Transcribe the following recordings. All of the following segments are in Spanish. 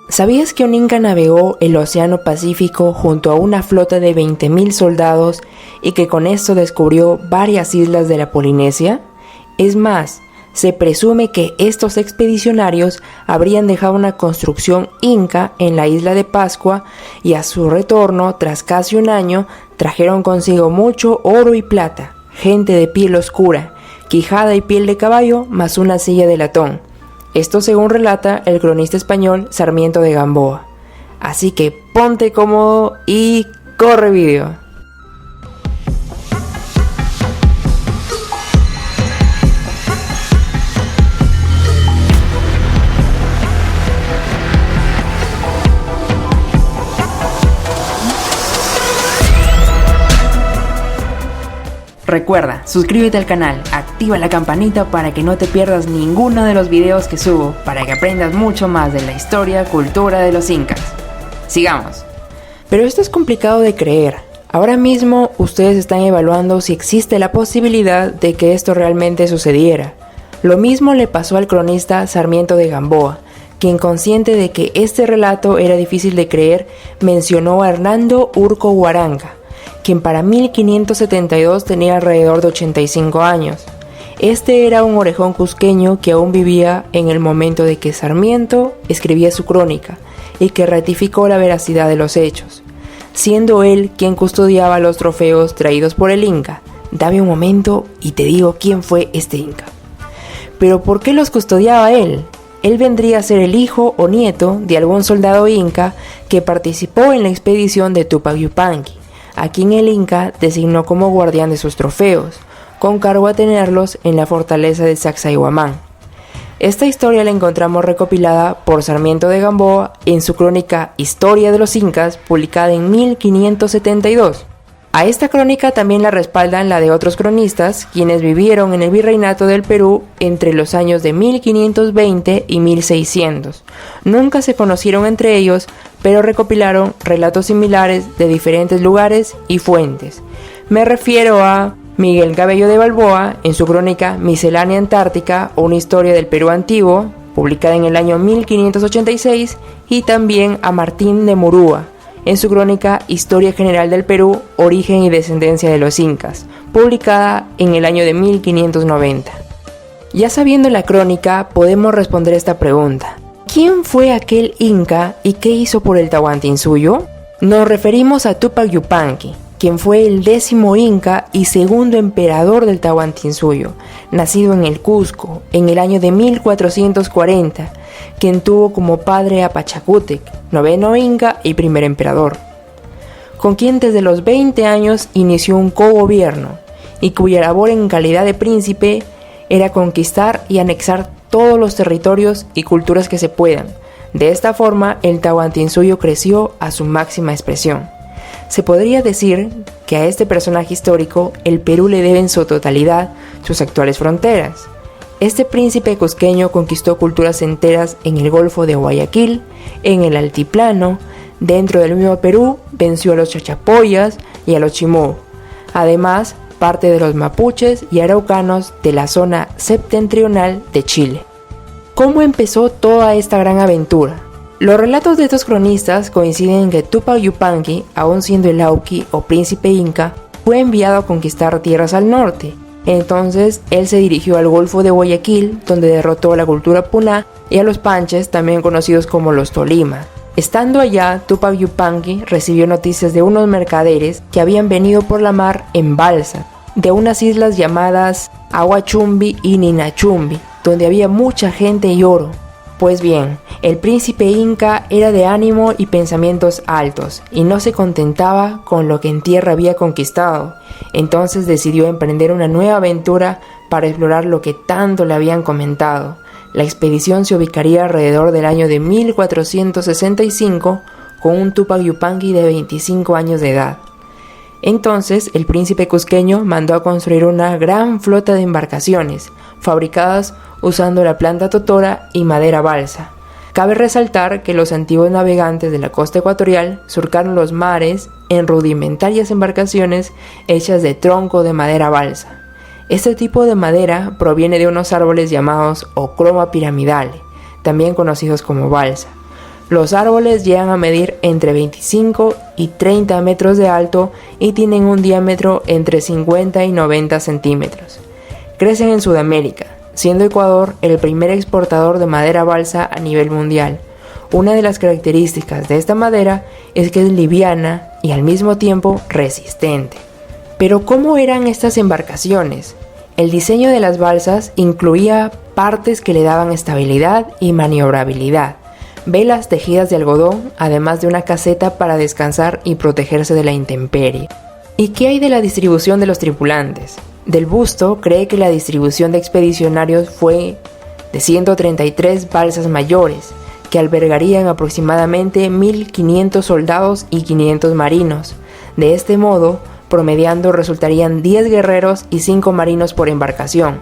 ¿Sabías que un inca navegó el Océano Pacífico junto a una flota de 20.000 soldados y que con esto descubrió varias islas de la Polinesia? Es más, se presume que estos expedicionarios habrían dejado una construcción inca en la isla de Pascua y a su retorno, tras casi un año, trajeron consigo mucho oro y plata, gente de piel oscura, quijada y piel de caballo, más una silla de latón. Esto según relata el cronista español Sarmiento de Gamboa. Así que ponte cómodo y corre video. Recuerda, suscríbete al canal, activa la campanita para que no te pierdas ninguno de los videos que subo, para que aprendas mucho más de la historia, cultura de los incas. Sigamos. Pero esto es complicado de creer. Ahora mismo ustedes están evaluando si existe la posibilidad de que esto realmente sucediera. Lo mismo le pasó al cronista Sarmiento de Gamboa, quien, consciente de que este relato era difícil de creer, mencionó a Hernando Urco Huaranga, quien para 1572 tenía alrededor de 85 años. Este era un orejón cusqueño que aún vivía en el momento de que Sarmiento escribía su crónica y que ratificó la veracidad de los hechos, siendo él quien custodiaba los trofeos traídos por el inca. Dame un momento y te digo quién fue este inca. ¿Pero por qué los custodiaba él? Él vendría a ser el hijo o nieto de algún soldado inca que participó en la expedición de Tupac Yupanqui, a quien el inca designó como guardián de sus trofeos, con cargo a tenerlos en la fortaleza de Sacsayhuamán. Esta historia la encontramos recopilada por Sarmiento de Gamboa en su crónica Historia de los Incas, publicada en 1572. A esta crónica también la respaldan la de otros cronistas, quienes vivieron en el Virreinato del Perú entre los años de 1520 y 1600. Nunca se conocieron entre ellos, pero recopilaron relatos similares de diferentes lugares y fuentes. Me refiero a Miguel Cabello de Balboa en su crónica Miscelánea Antártica o una historia del Perú antiguo, publicada en el año 1586, y también a Martín de Murúa en su crónica Historia General del Perú, Origen y Descendencia de los Incas, publicada en el año de 1590. Ya sabiendo la crónica, podemos responder esta pregunta: ¿quién fue aquel inca y qué hizo por el Tahuantinsuyo? Nos referimos a Tupac Yupanqui, quien fue el 10º inca y segundo emperador del Tahuantinsuyo, nacido en el Cusco en el año de 1440, quien tuvo como padre a Pachacútec, 9º inca y primer emperador, con quien desde los 20 años inició un cogobierno y cuya labor en calidad de príncipe era conquistar y anexar todos los territorios y culturas que se puedan. De esta forma, el Tahuantinsuyo creció a su máxima expresión. Se podría decir que a este personaje histórico el Perú le debe en su totalidad sus actuales fronteras. Este príncipe cusqueño conquistó culturas enteras en el Golfo de Guayaquil, en el Altiplano, dentro del mismo Perú venció a los chachapoyas y a los chimú. Además, parte de los mapuches y araucanos de la zona septentrional de Chile. ¿Cómo empezó toda esta gran aventura? Los relatos de estos cronistas coinciden en que Tupac Yupanqui, aún siendo el Auqui o príncipe inca, fue enviado a conquistar tierras al norte. Entonces, él se dirigió al Golfo de Guayaquil, donde derrotó a la cultura puná y a los panches, también conocidos como los tolima. Estando allá, Tupac Yupanqui recibió noticias de unos mercaderes que habían venido por la mar en balsa, de unas islas llamadas Aguachumbi y Ninachumbi, donde había mucha gente y oro. Pues bien, el príncipe inca era de ánimo y pensamientos altos, y no se contentaba con lo que en tierra había conquistado. Entonces decidió emprender una nueva aventura para explorar lo que tanto le habían comentado. La expedición se ubicaría alrededor del año de 1465, con un Tupac Yupanqui de 25 años de edad. Entonces, el príncipe cusqueño mandó a construir una gran flota de embarcaciones, fabricadas usando la planta totora y madera balsa. Cabe resaltar que los antiguos navegantes de la costa ecuatorial surcaron los mares en rudimentarias embarcaciones hechas de tronco de madera balsa. Este tipo de madera proviene de unos árboles llamados Ochroma piramidale, también conocidos como balsa. Los árboles llegan a medir entre 25 y 30 metros de alto y tienen un diámetro entre 50 y 90 centímetros. Crecen en Sudamérica, siendo Ecuador el primer exportador de madera balsa a nivel mundial. Una de las características de esta madera es que es liviana y al mismo tiempo resistente. Pero ¿cómo eran estas embarcaciones? El diseño de las balsas incluía partes que le daban estabilidad y maniobrabilidad, velas tejidas de algodón, además de una caseta para descansar y protegerse de la intemperie. ¿Y qué hay de la distribución de los tripulantes? Del Busto cree que la distribución de expedicionarios fue de 133 balsas mayores, que albergarían aproximadamente 1.500 soldados y 500 marinos. De este modo, promediando resultarían 10 guerreros y 5 marinos por embarcación.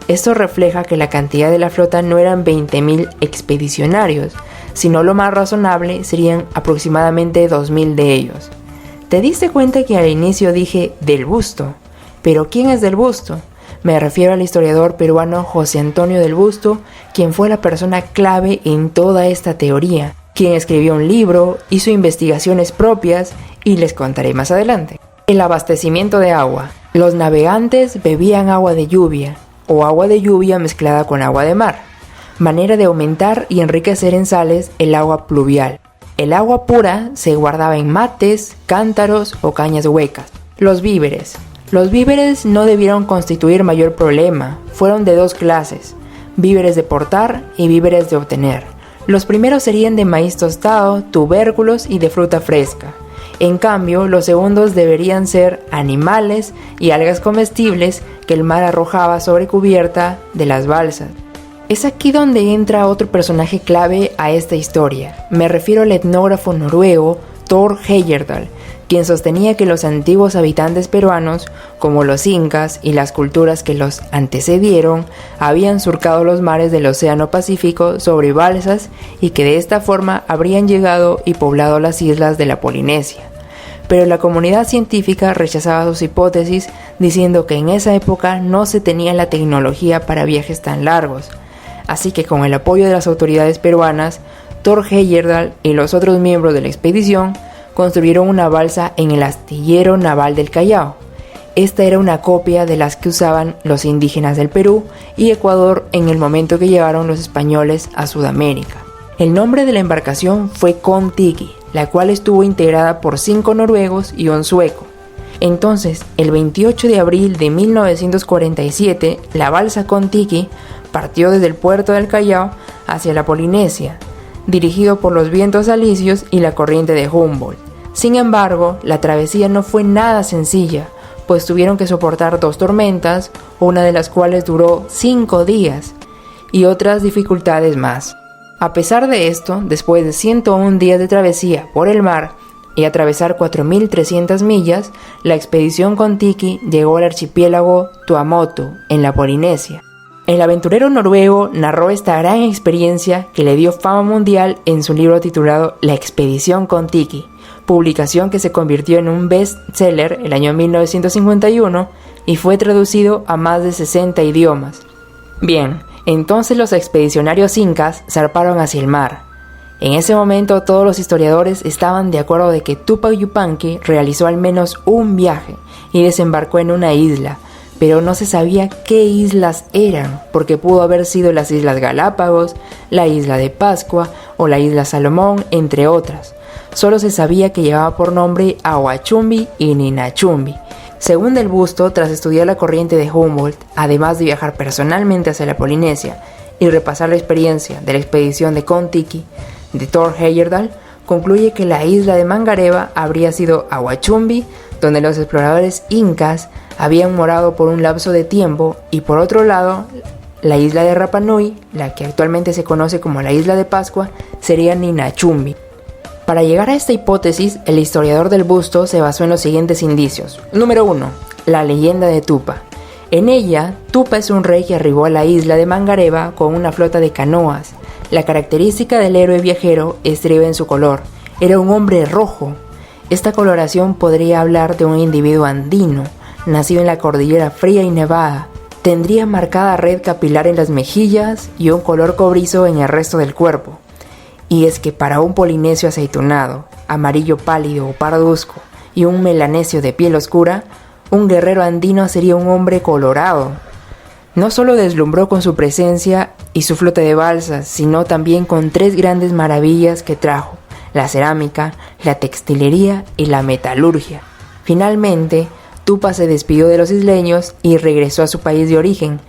Esto refleja que la cantidad de la flota no eran 20.000 expedicionarios, sino lo más razonable serían aproximadamente 2.000 de ellos. ¿Te diste cuenta que al inicio dije Del Busto? ¿Pero quién es Del Busto? Me refiero al historiador peruano José Antonio Del Busto, quien fue la persona clave en toda esta teoría, quien escribió un libro, hizo investigaciones propias y les contaré más adelante. El abastecimiento de agua. Los navegantes bebían agua de lluvia o agua de lluvia mezclada con agua de mar, manera de aumentar y enriquecer en sales el agua pluvial. El agua pura se guardaba en mates, cántaros o cañas huecas. Los víveres. Los víveres no debieron constituir mayor problema, fueron de dos clases, víveres de portar y víveres de obtener. Los primeros serían de maíz tostado, tubérculos y de fruta fresca. En cambio, los segundos deberían ser animales y algas comestibles que el mar arrojaba sobre cubierta de las balsas. Es aquí donde entra otro personaje clave a esta historia. Me refiero al etnógrafo noruego Thor Heyerdahl, quien sostenía que los antiguos habitantes peruanos, como los incas y las culturas que los antecedieron, habían surcado los mares del Océano Pacífico sobre balsas y que de esta forma habrían llegado y poblado las islas de la Polinesia. Pero la comunidad científica rechazaba sus hipótesis, diciendo que en esa época no se tenía la tecnología para viajes tan largos. Así que con el apoyo de las autoridades peruanas, Thor Heyerdahl y los otros miembros de la expedición construyeron una balsa en el astillero naval del Callao. Esta era una copia de las que usaban los indígenas del Perú y Ecuador en el momento que llegaron los españoles a Sudamérica. El nombre de la embarcación fue Kon-Tiki, la cual estuvo integrada por 5 noruegos y un sueco. Entonces, el 28 de abril de 1947, la balsa Kon-Tiki partió desde el puerto del Callao hacia la Polinesia, dirigido por los vientos alisios y la corriente de Humboldt. Sin embargo, la travesía no fue nada sencilla, pues tuvieron que soportar 2 tormentas, una de las cuales duró 5 días, y otras dificultades más. A pesar de esto, después de 101 días de travesía por el mar y atravesar 4.300 millas, la expedición Kon-Tiki llegó al archipiélago Tuamotu, en la Polinesia. El aventurero noruego narró esta gran experiencia que le dio fama mundial en su libro titulado La expedición Kon-Tiki, publicación que se convirtió en un bestseller el año 1951 y fue traducido a más de 60 idiomas. Bien, entonces los expedicionarios incas zarparon hacia el mar. En ese momento todos los historiadores estaban de acuerdo de que Tupac Yupanqui realizó al menos un viaje y desembarcó en una isla, pero no se sabía qué islas eran, porque pudo haber sido las Islas Galápagos, la isla de Pascua o la isla Salomón, entre otras. Solo se sabía que llevaba por nombre Ahuachumbi y Ninachumbi. Según Del Busto, tras estudiar la corriente de Humboldt, además de viajar personalmente hacia la Polinesia y repasar la experiencia de la expedición de Kon-Tiki de Thor Heyerdahl, concluye que la isla de Mangareva habría sido Ahuachumbi, donde los exploradores incas habían morado por un lapso de tiempo, y por otro lado, la isla de Rapa Nui, la que actualmente se conoce como la isla de Pascua, sería Ninachumbi. Para llegar a esta hipótesis, el historiador Del Busto se basó en los siguientes indicios. Número 1. La leyenda de Tupa. En ella, Tupa es un rey que arribó a la isla de Mangareva con una flota de canoas. La característica del héroe viajero estriba en su color. Era un hombre rojo. Esta coloración podría hablar de un individuo andino, nacido en la cordillera fría y nevada. Tendría marcada red capilar en las mejillas y un color cobrizo en el resto del cuerpo. Y es que para un polinesio aceitunado, amarillo pálido o parduzco y un melanesio de piel oscura, un guerrero andino sería un hombre colorado. No solo deslumbró con su presencia y su flota de balsas, sino también con 3 grandes maravillas que trajo: la cerámica, la textilería y la metalurgia. Finalmente, Tupa se despidió de los isleños y regresó a su país de origen.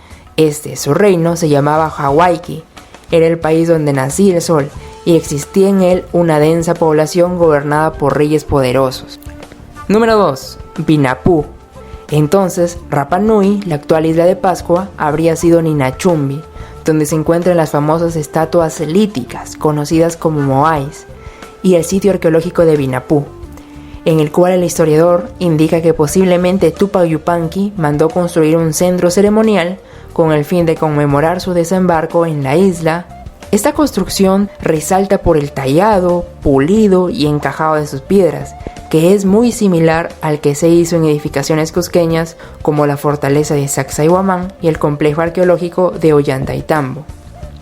Su reino, se llamaba Hawaiki. Era el país donde nacía el sol y existía en él una densa población gobernada por reyes poderosos. Número 2. Vinapú. Entonces, Rapa Nui, la actual isla de Pascua, habría sido Ninachumbi, donde se encuentran las famosas estatuas líticas, conocidas como moais, y el sitio arqueológico de Vinapú, en el cual el historiador indica que posiblemente Tupac Yupanqui mandó construir un centro ceremonial con el fin de conmemorar su desembarco en la isla. Esta construcción resalta por el tallado, pulido y encajado de sus piedras, que es muy similar al que se hizo en edificaciones cusqueñas como la fortaleza de Sacsayhuamán y el complejo arqueológico de Ollantaytambo.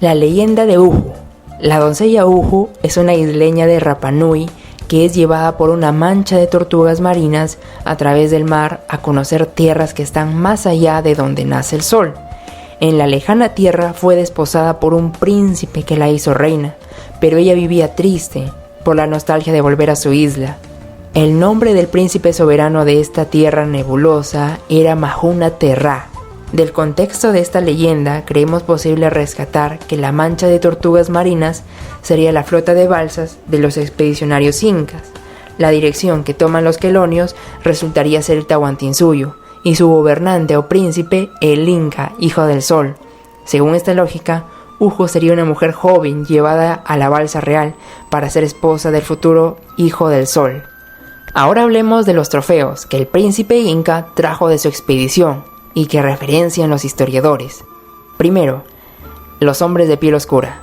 La leyenda de Uju. La doncella Uju es una isleña de Rapa Nui que es llevada por una mancha de tortugas marinas a través del mar a conocer tierras que están más allá de donde nace el sol. En la lejana tierra fue desposada por un príncipe que la hizo reina, pero ella vivía triste por la nostalgia de volver a su isla. El nombre del príncipe soberano de esta tierra nebulosa era Mahuna Terra. Del contexto de esta leyenda creemos posible rescatar que la mancha de tortugas marinas sería la flota de balsas de los expedicionarios incas. La dirección que toman los quelonios resultaría ser el Tahuantinsuyo, y su gobernante o príncipe el Inca, hijo del sol. Según esta lógica, Uju sería una mujer joven llevada a la balsa real para ser esposa del futuro hijo del sol. Ahora hablemos de los trofeos que el príncipe inca trajo de su expedición y que referencian los historiadores. Primero, los hombres de piel oscura.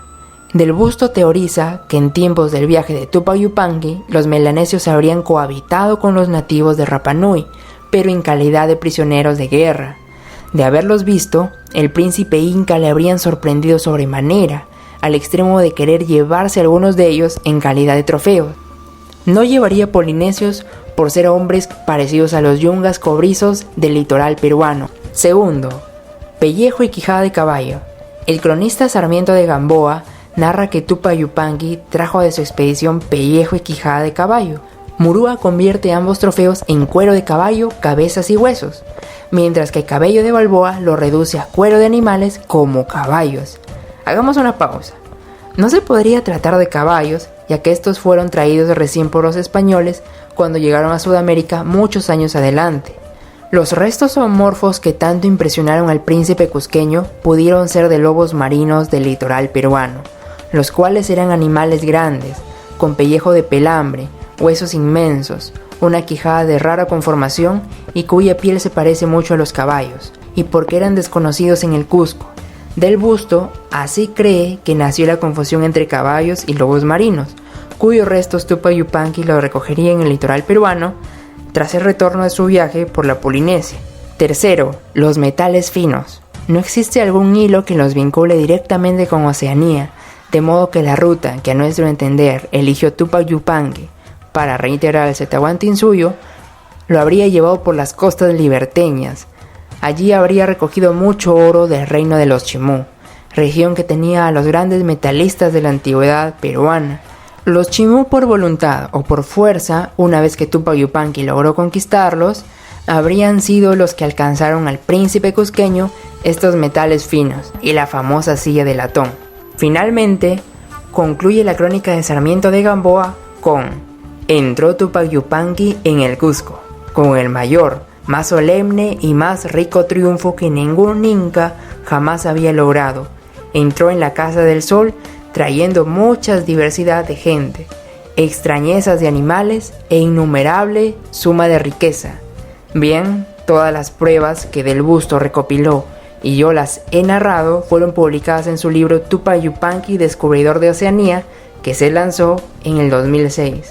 Del busto teoriza que en tiempos del viaje de Tupac Yupanqui, los melanesios habrían cohabitado con los nativos de Rapa Nui, pero en calidad de prisioneros de guerra. De haberlos visto, el príncipe inca le habrían sorprendido sobremanera, al extremo de querer llevarse algunos de ellos en calidad de trofeos. No llevaría polinesios por ser hombres parecidos a los yungas cobrizos del litoral peruano. Segundo, pellejo y quijada de caballo. El cronista Sarmiento de Gamboa narra que Tupac Yupanqui trajo de su expedición pellejo y quijada de caballo. Murúa convierte ambos trofeos en cuero de caballo, cabezas y huesos, mientras que Cabello de Balboa lo reduce a cuero de animales como caballos. Hagamos una pausa. No se podría tratar de caballos, ya que estos fueron traídos recién por los españoles cuando llegaron a Sudamérica muchos años adelante. Los restos zoomorfos que tanto impresionaron al príncipe cusqueño pudieron ser de lobos marinos del litoral peruano, los cuales eran animales grandes, con pellejo de pelambre, huesos inmensos, una quijada de rara conformación y cuya piel se parece mucho a los caballos, y porque eran desconocidos en el Cusco. Del busto, así cree que nació la confusión entre caballos y lobos marinos, cuyos restos Tupac Yupanqui los recogería en el litoral peruano tras el retorno de su viaje por la Polinesia. Tercero, los metales finos. No existe algún hilo que los vincule directamente con Oceanía, de modo que la ruta que a nuestro entender eligió Tupac Yupanqui para reintegrarse a Tahuantinsuyo lo habría llevado por las costas liberteñas. Allí habría recogido mucho oro del reino de los Chimú, región que tenía a los grandes metalistas de la antigüedad peruana. Los Chimú, por voluntad o por fuerza, una vez que Tupac Yupanqui logró conquistarlos, habrían sido los que alcanzaron al príncipe cusqueño estos metales finos y la famosa silla de latón. Finalmente, concluye la crónica de Sarmiento de Gamboa con: entró Tupac Yupanqui en el Cusco, con el mayor, más solemne y más rico triunfo que ningún inca jamás había logrado. Entró en la Casa del Sol trayendo mucha diversidad de gente, extrañezas de animales e innumerable suma de riqueza. Bien, todas las pruebas que del busto recopiló y yo las he narrado fueron publicadas en su libro Tupac Yupanqui, Descubridor de Oceanía, que se lanzó en el 2006.